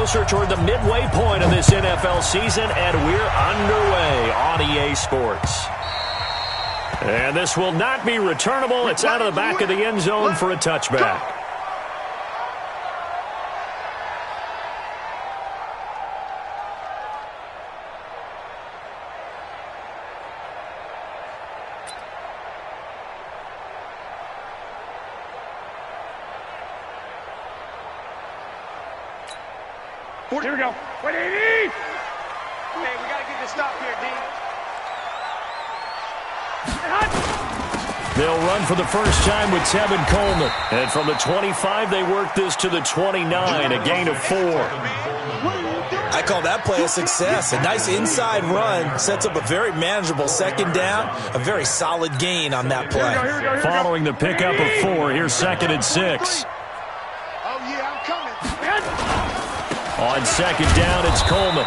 closer toward the midway point of this NFL season, and we're underway on EA Sports. And this will not be returnable. It's out of the back of the end zone for a touchback. Here we go. 180! Hey, we got to get this stop here, D. They'll run for the first time with Tevin Coleman. And from the 25, they work this to the 29, a gain of 4. I call that play a success. A nice inside run sets up a very manageable second down, a very solid gain on that play. Following the pickup of 4, here's 2nd and 6. Oh, yeah, I'm coming. On second down, it's Coleman.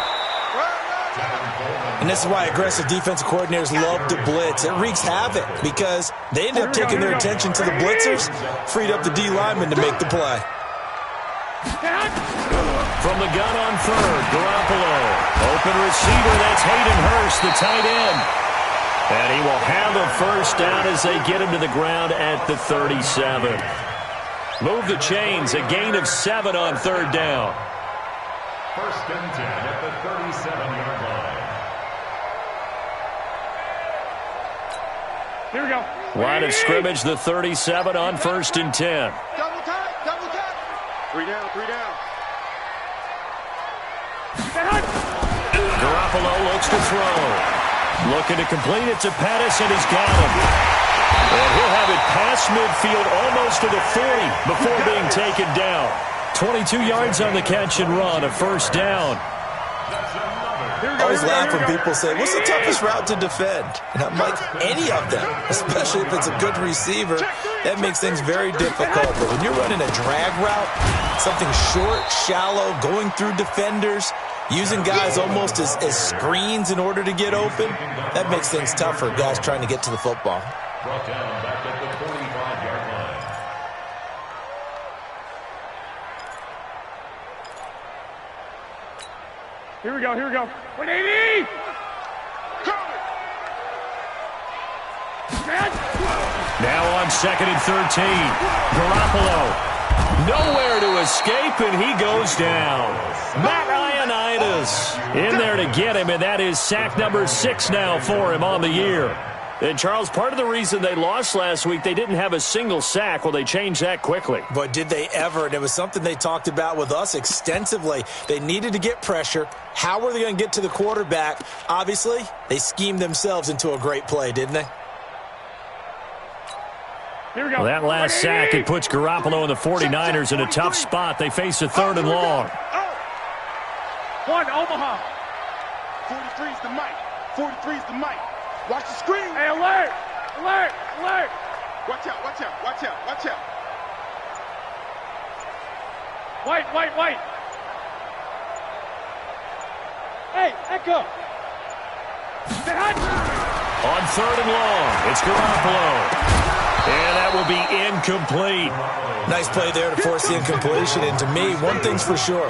And this is why aggressive defensive coordinators love to blitz. It wreaks havoc because they end up taking their attention to the blitzers, freed up the D lineman to make the play. From the gun on 3rd, Garoppolo. Open receiver, that's Hayden Hurst, the tight end. And he will have a first down as they get him to the ground at the 37. Move the chains, a gain of 7 on 3rd down. 1st and 10 at the 37-yard line. Here we go. Line of scrimmage, the 37 on 1st and 10. Double tap, double tap. 3 down, 3 down. Garoppolo looks to throw. Looking to complete it to Pettis, and he's got him. And he'll have it past midfield almost to the 40 before being taken down. 22 yards on the catch and run, a first down. I always laugh when people say, what's the toughest route to defend? And I'm like, any of them, especially if it's a good receiver. That makes things very difficult. But when you're running a drag route, something short, shallow, going through defenders, using guys almost as screens in order to get open, that makes things tough for guys trying to get to the football. Brought down back at the 45-yard line. Here we go, here we go. 180! Now on 2nd and 13. Garoppolo. Nowhere to escape, and he goes down. Matt Ioannidis in there to get him, and that is sack number 6 now for him on the year. And, Charles, part of the reason they lost last week, they didn't have a single sack. Well, they changed that quickly. But did they ever? And it was something they talked about with us extensively. They needed to get pressure. How were they going to get to the quarterback? Obviously, they schemed themselves into a great play, didn't they? Here we go. Well, that last sack, it puts Garoppolo and the 49ers in a tough spot. They face a 3rd and long. 1, Omaha. 43's the mic. 43's the mic. Watch the screen. Hey, alert! Alert! Alert! Watch out, watch out, watch out, watch out. White, white, white. Hey, Echo. On 3rd and long, it's Garoppolo. And that will be incomplete. Nice play there to force the incompletion. And to me, one thing's for sure.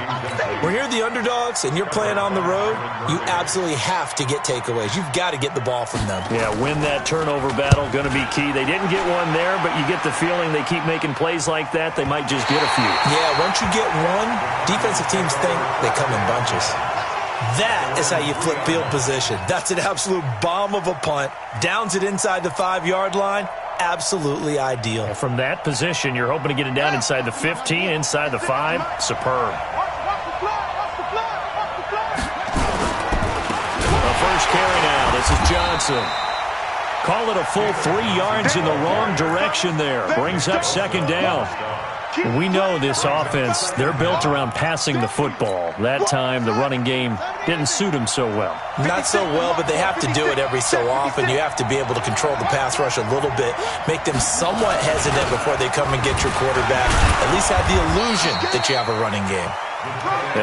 When you're the underdogs and you're playing on the road, you absolutely have to get takeaways. You've got to get the ball from them. Yeah, win that turnover battle, going to be key. They didn't get one there, but you get the feeling they keep making plays like that, they might just get a few. Yeah, once you get one, defensive teams think they come in bunches. That is how you flip field position. That's an absolute bomb of a punt. Downs it inside the 5-yard line. Absolutely ideal. From that position, you're hoping to get it down inside the 15, inside the 5. Superb. The first carry now. This is Johnson. Call it a full 3 yards in the wrong direction there. Brings up 2nd down. We know this offense, they're built around passing the football. That time, the running game didn't suit them so well. Not so well, but they have to do it every so often. You have to be able to control the pass rush a little bit, make them somewhat hesitant before they come and get your quarterback. At least have the illusion that you have a running game.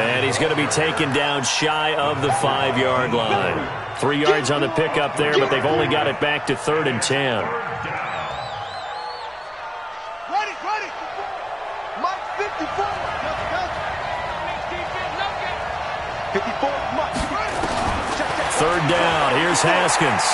And he's going to be taken down shy of the 5-yard line. 3 yards on the pickup there, but they've only got it back to 3rd and 10. Ready, ready. Mike 54. 54 is the mic. Third down. Here's Haskins.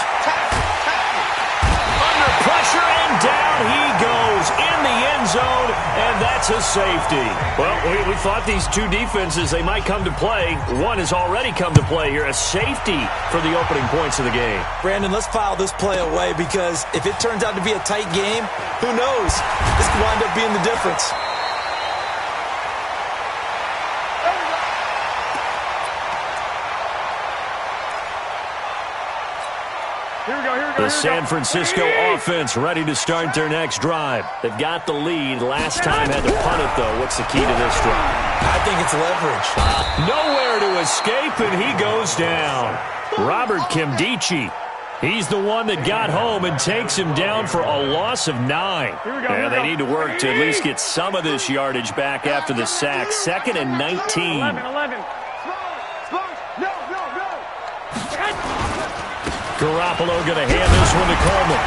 Under pressure, and down he goes in the end zone, and that's a safety. Well, we thought these two defenses, they might come to play. One has already come to play here, a safety for the opening points of the game. Brandon, let's file this play away because if it turns out to be a tight game, who knows? This could wind up being the difference. The San Francisco offense ready to start their next drive. They've got the lead. Last time had to punt it, though. What's the key to this drive? I think it's leverage. Nowhere to escape, and he goes down. Robert Nkemdiche. He's the one that got home and takes him down for a loss of 9. And they need to work to at least get some of this yardage back after the sack. 2nd and 19. 11. Garoppolo going to hand this one to Coleman.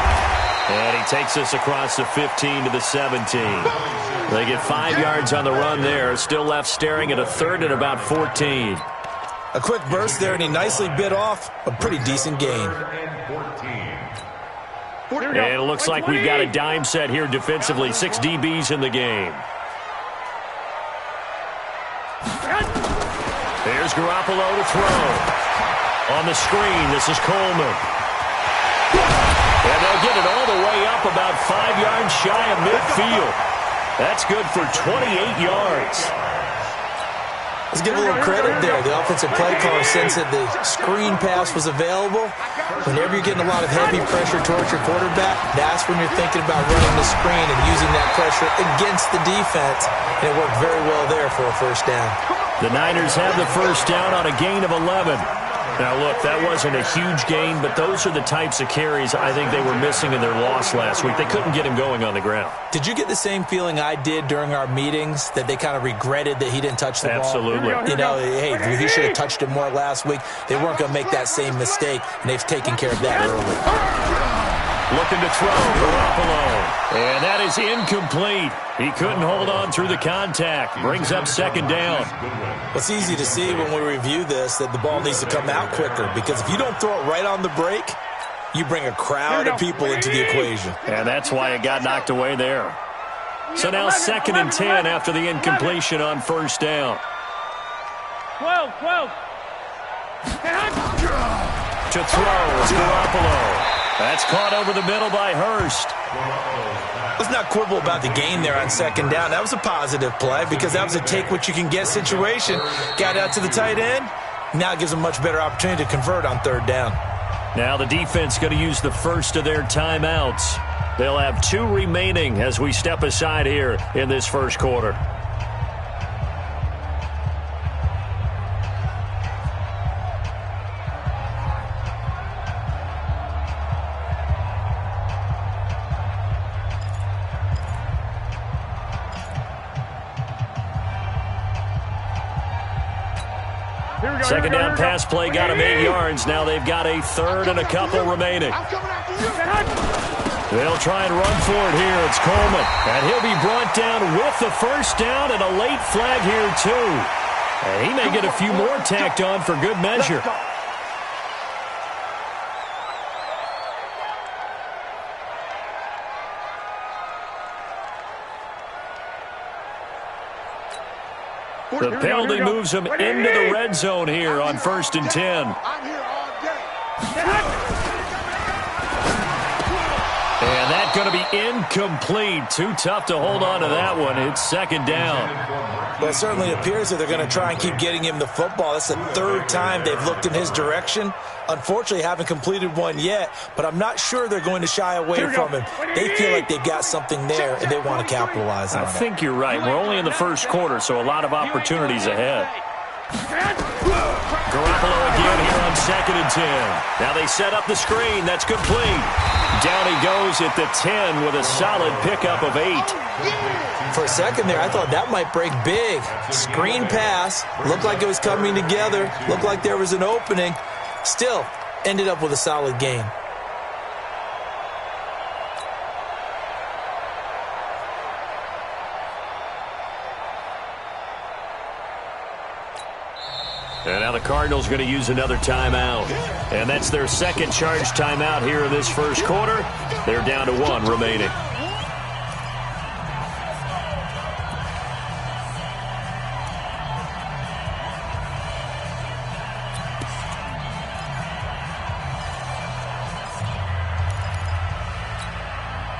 And he takes us across the 15 to the 17. They get 5 yards on the run there. Still left staring at a 3rd and about 14. A quick burst there, and he nicely bit off a pretty decent gain. And it looks like we've got a dime set here defensively. 6 DBs in the game. Here's Garoppolo to throw. On the screen, this is Coleman. And they'll get it all the way up about 5 yards shy of midfield. That's good for 28 yards. Let's give a little credit there. The offensive play caller sensed that the screen pass was available. Whenever you're getting a lot of heavy pressure towards your quarterback, that's when you're thinking about running the screen and using that pressure against the defense. And it worked very well there for a first down. The Niners have the first down on a gain of 11. Now, look, that wasn't a huge gain, but those are the types of carries I think they were missing in their loss last week. They couldn't get him going on the ground. Did you get the same feeling I did during our meetings, that they kind of regretted that he didn't touch the ball? Absolutely. You know, hey, he should have touched it more last week. They weren't going to make that same mistake, and they've taken care of that early. Looking to throw, Garoppolo. And that is incomplete. He couldn't hold on through the contact. Brings up 2nd down. It's easy to see when we review this that the ball needs to come out quicker, because if you don't throw it right on the break, you bring a crowd of people into the equation. And that's why it got knocked away there. So now 2nd and 10 after the incompletion on first down. 12. To throw is Garoppolo. That's caught over the middle by Hurst. Let's not quibble about the gain there on 2nd down. That was a positive play because that was a take-what-you-can-get situation. Got out to the tight end. Now it gives them a much better opportunity to convert on 3rd down. Now the defense going to use the first of their timeouts. They'll have 2 remaining as we step aside here in this first quarter. Second down pass play got him 8 yards. Now they've got a 3rd and a couple remaining. They'll try and run for it here. It's Coleman. And he'll be brought down with the first down and a late flag here too. And he may get a few more tacked on for good measure. The penalty moves him into the red zone here on 1st and 10. And that's going to be incomplete. Too tough to hold on to that one. It's 2nd down. Well, it certainly appears that they're going to try and keep getting him the football. That's the 3rd time they've looked in his direction. Unfortunately, haven't completed one yet, but I'm not sure they're going to shy away from him. They feel like they've got something there, and they want to capitalize on it. I think you're right. We're only in the first quarter, so a lot of opportunities ahead. Garoppolo again here on 2nd and 10. Now they set up the screen. That's complete. Down he goes at the 10 with a solid pickup of 8. For a second there, I thought that might break big. Screen pass. Looked like it was coming together. Looked like there was an opening. Still, ended up with a solid gain. And now the Cardinals going to use another timeout. And that's their second charge timeout here in this first quarter. They're down to 1 remaining.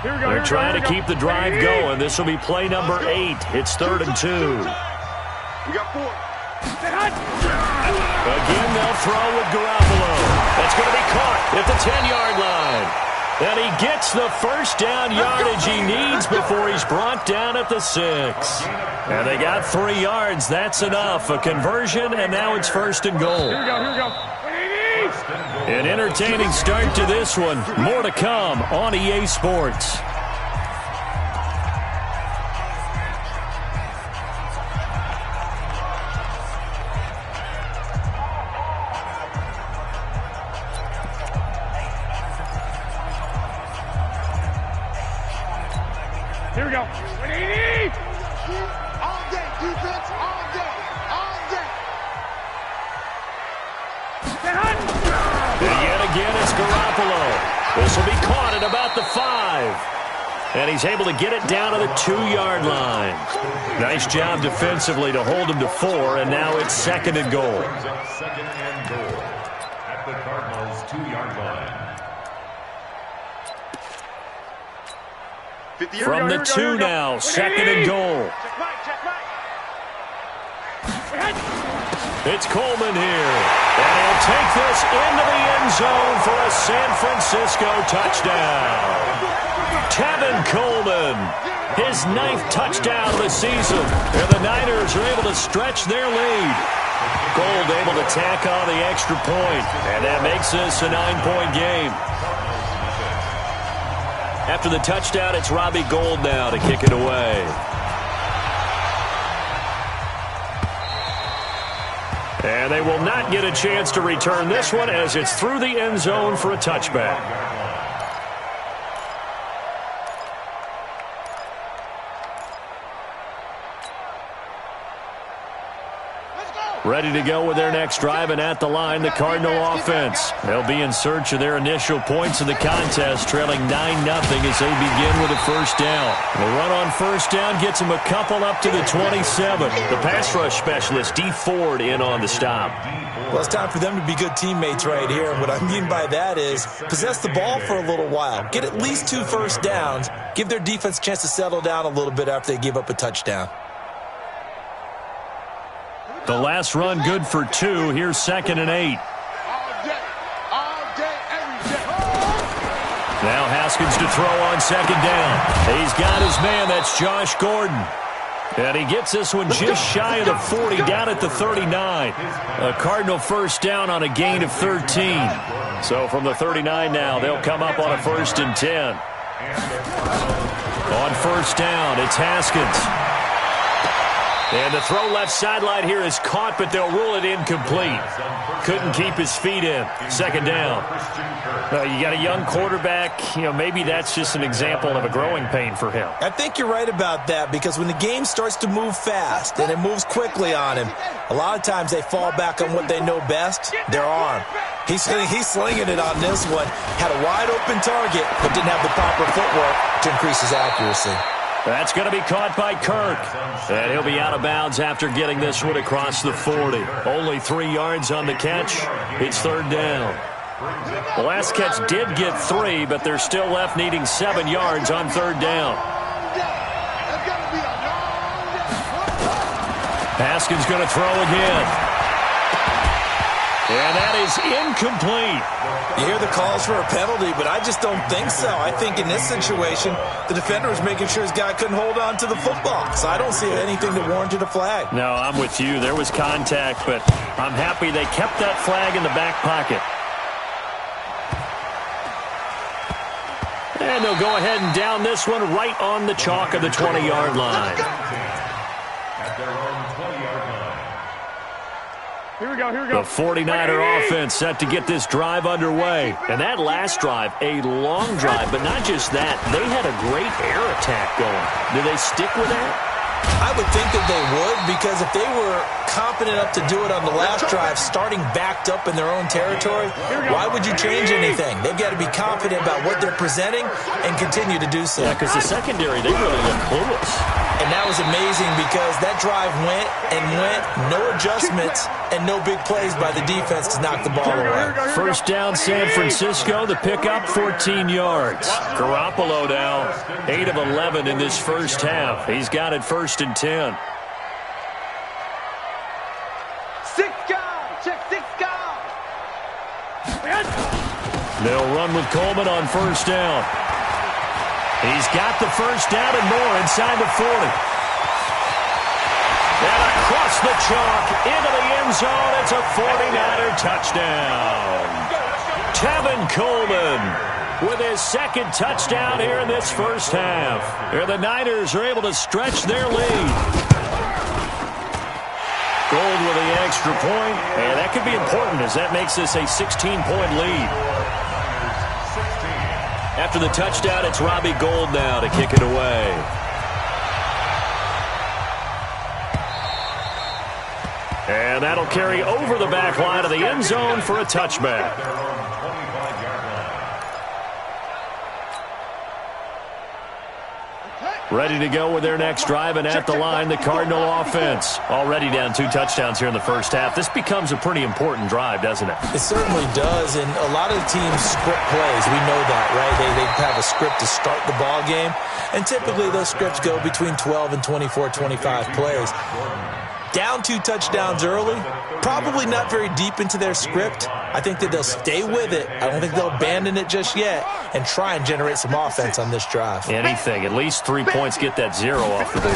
They're trying to keep the drive going. This will be play number 8. It's 3rd and 2. We got 4. Again, they'll throw with Garoppolo. That's going to be caught at the 10-yard line. And he gets the first down yardage he needs before he's brought down at the 6. And they got 3 yards. That's enough. A conversion, and now it's 1st and goal. Here we go. An entertaining start to this one. More to come on EA Sports. Here we go. All day, defense, all day. And yet again, it's Garoppolo. This will be caught at about the 5. And he's able to get it down to the 2-yard line. Nice job defensively to hold him to 4, and now it's 2nd and goal. 2nd and goal at the Cardinals' 2-yard line. From the 2 now, 2nd and goal. It's Coleman here. And he'll take this into the end zone for a San Francisco touchdown. Tevin Coleman, his 9th touchdown of the season. And the Niners are able to stretch their lead. Gold able to tack on the extra point. And that makes this a 9-point game. After the touchdown, it's Robbie Gould now to kick it away. And they will not get a chance to return this one as it's through the end zone for a touchback. Ready to go with their next drive, and at the line, the Cardinal offense. They'll be in search of their initial points of the contest, trailing 9-0 as they begin with a first down. The run on first down gets them a couple up to the 27. The pass rush specialist, Dee Ford, in on the stop. Well, it's time for them to be good teammates right here. And what I mean by that is possess the ball for a little while. Get at least 2 first downs. Give their defense a chance to settle down a little bit after they give up a touchdown. The last run good for 2. Here's 2nd and 8. All day, every day. Now Haskins to throw on 2nd down. He's got his man. That's Josh Gordon. And he gets this one just shy of the 40, down at the 39. A Cardinal first down on a gain of 13. So from the 39 now, they'll come up on a 1st and 10. On first down, it's Haskins. And the throw left sideline here is caught, but they'll rule it incomplete. Couldn't keep his feet in. 2nd down. You got a young quarterback. Maybe that's just an example of a growing pain for him. I think you're right about that, because when the game starts to move fast and it moves quickly on him, a lot of times they fall back on what they know best, their arm. He's slinging it on this one. Had a wide open target, but didn't have the proper footwork to increase his accuracy. That's going to be caught by Kirk. And he'll be out of bounds after getting this one across the 40. Only 3 yards on the catch. It's 3rd down. The last catch did get 3, but they're still left needing 7 yards on 3rd down. Haskins going to throw again. And that is incomplete. You hear the calls for a penalty, but I just don't think so. I think in this situation, the defender was making sure his guy couldn't hold on to the football. So I don't see anything that warranted a flag. No, I'm with you. There was contact, but I'm happy they kept that flag in the back pocket. And they'll go ahead and down this one right on the chalk of the 20-yard line. At their own 20-yard line. Here we go. The 49er offense set to get this drive underway. And that last drive, a long drive, but not just that. They had a great air attack going. Do they stick with that? I would think that they would, because if they were competent enough to do it on the last drive, starting backed up in their own territory, why would you change anything? They've got to be confident about what they're presenting and continue to do so. Yeah, because the secondary, they really look clueless. And that was amazing because that drive went and went, no adjustments, and no big plays by the defense to knock the ball away. First down, San Francisco. The pickup, 14 yards. Garoppolo now, 8 of 11 in this first half. He's got it 1st and 10. 6 guys. Check 6 guys. They'll run with Coleman on first down. He's got the first down and more inside the 40. And across the chalk into the end zone. It's a 49er touchdown. Tevin Coleman with his 2nd touchdown here in this first half. Here the Niners are able to stretch their lead. Gold with the extra point, and that could be important as that makes this a 16-point lead. After the touchdown, it's Robbie Gould now to kick it away. And that'll carry over the back line of the end zone for a touchback. Ready to go with their next drive, and at the line, the Cardinal offense. Already down 2 touchdowns here in the first half. This becomes a pretty important drive, doesn't it? It certainly does, and a lot of the teams script plays. We know that, right? They have a script to start the ball game, and typically those scripts go between 12 and 24, 25 plays. Down 2 touchdowns early, probably not very deep into their script. I think that they'll stay with it. I don't think they'll abandon it just yet and try and generate some offense on this drive. Anything. At least 3 points, get that 0 off the board.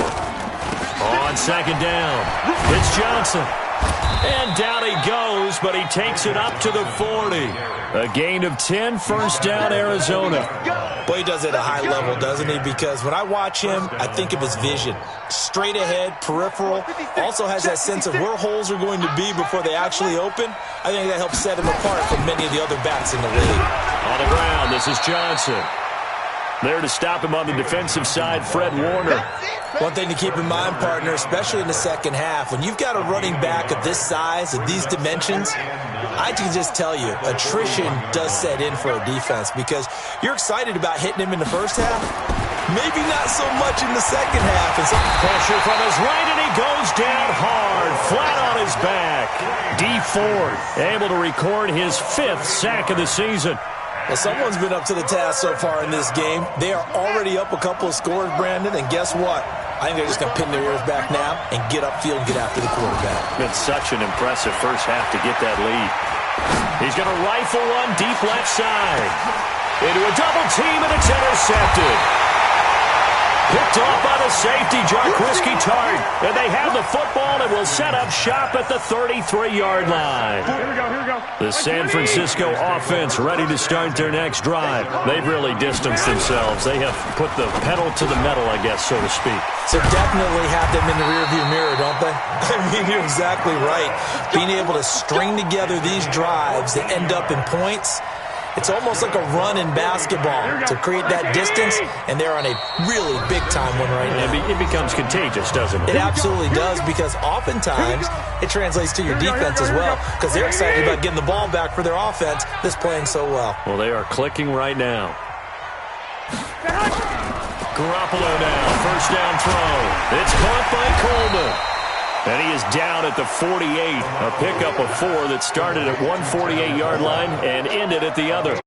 On second down, it's Johnson. And down he goes, but he takes it up to the 40. A gain of 10, first down, Arizona. Boy, he does it at a high level, doesn't he? Because when I watch him, I think of his vision. Straight ahead, peripheral. Also has that sense of where holes are going to be before they actually open. I think that helps set him apart from many of the other backs in the league. On the ground, this is Johnson. There to stop him on the defensive side, Fred Warner. One thing to keep in mind, partner, especially in the second half, when you've got a running back of this size, of these dimensions, I can just tell you, attrition does set in for a defense because you're excited about hitting him in the first half. Maybe not so much in the second half. And pressure from his right, and he goes down hard, flat on his back. Dee Ford able to record his 5th sack of the season. Well, someone's been up to the task so far in this game. They are already up a couple of scores, Brandon, and guess what? I think they're just going to pin their ears back now and get upfield and get after the quarterback. Been such an impressive first half to get that lead. He's going to rifle one deep left side. Into a double team, and it's intercepted. Picked off by the safety, Jarquiski Tart. And they have the football and will set up shop at the 33-yard line. Here we go. The San Francisco offense ready to start their next drive. They've really distanced themselves. They have put the pedal to the metal, I guess, so to speak. So definitely have them in the rearview mirror, don't they? I mean, you're exactly right. Being able to string together these drives that end up in points, it's almost like a run in basketball to create that distance, and they're on a really big-time one right now. It becomes contagious, doesn't it? It absolutely does, because oftentimes it translates to your defense as well, because they're excited about getting the ball back for their offense that's playing so well. Well, they are clicking right now. Garoppolo now, first down throw. It's caught by Coleman. And he is down at the 48, a pickup of 4 that started at one 48-yard line and ended at the other.